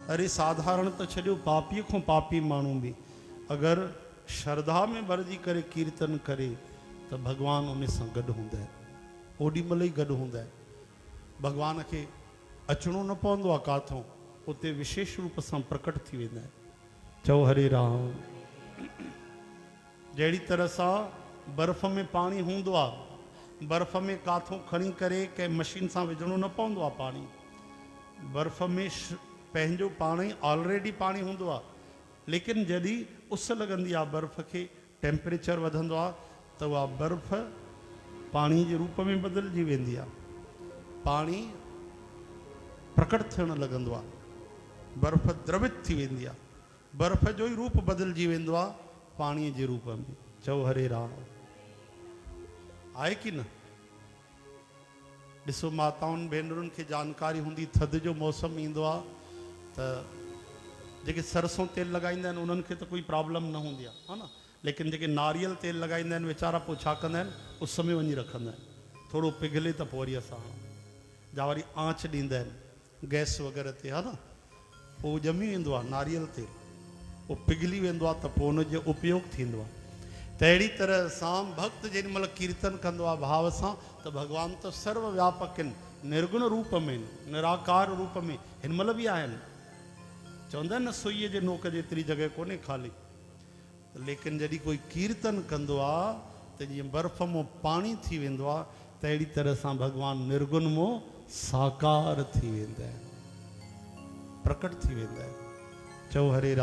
अरे साधारण तो छो पापी को पापी मानू भी अगर श्रद्धा में भरजी करे कीर्तन करे तो भगवान उन सां गॾु हूंदा आहिनि। ओॾी महिल ई गॾु हूंदा आहिनि। भगवान के अचणो न पवंदो आहे काथों, उते विशेष रूप सां प्रकट थी वेंदा आहिनि। चओ हरे राम। जहिड़ी तरह सां बर्फ़ में पानी हूंदो आहे, बर्फ़ में काथों खणी करे कंहिं मशीन सां विझणो न पवंदो आहे पानी। बर्फ़ में पंहिंजो पाण ई ऑलरेडी पानी हूंदो आहे, लेकिन जॾहिं उस लॻंदी आहे बर्फ़ खे, टेम्परेचर वधंदो आहे त उहा बर्फ़ पाणी जे रूप में बदिलजी वेंदी आहे। पाणी प्रकट थियणु लॻंदो आहे, बर्फ़ द्रवित थी वेंदी आहे, बर्फ़ जो ई रूप बदिलजी वेंदो आहे पाणीअ जे रूप में। चओ हरे राम। आहे कि न? ॾिसो माताउनि भेनरुनि खे जानकारी हूंदी, थधि जो मौसम ईंदो आहे त जेके सरसों तेल लॻाईंदा आहिनि उन्हनि खे त कोई प्रॉब्लम न हूंदी आहे, हा न। लेकिन जेके नारियल तेल लॻाईंदा आहिनि वीचारा पोइ छा कंदा आहिनि, उस में वञी रखंदा आहिनि, थोरो पिघले त पोइ वरी असां जा वरी आंच ॾींदा आहिनि गैस वग़ैरह ते, हा न। पोइ ॼमी वेंदो आहे नारियल तेल, उहो पिघली वेंदो आहे त पोइ उनजो उपयोग थींदो आहे। त अहिड़ी तरह सां भक्त जेॾी महिल कीर्तन कंदो आहे भाव सां त भगवान त सर्वव्यापक आहिनि, निर्गुण रूप में, निराकार रूप में हिन महिल बि आहिनि। चवंदा आहिनि न सुईअ जे नोक जेतिरी जॻह कोन्हे ख़ाली। लेकिन जॾहिं कोई कीर्तन कंदो आहे त जीअं बर्फ़ मां पाणी थी वेंदो आहे, त अहिड़ी तरह सां भगवान निर्गुण मां साकार थी वेंदा आहिनि, प्रकट थी वेंदा आहिनि। चओ हरे राम।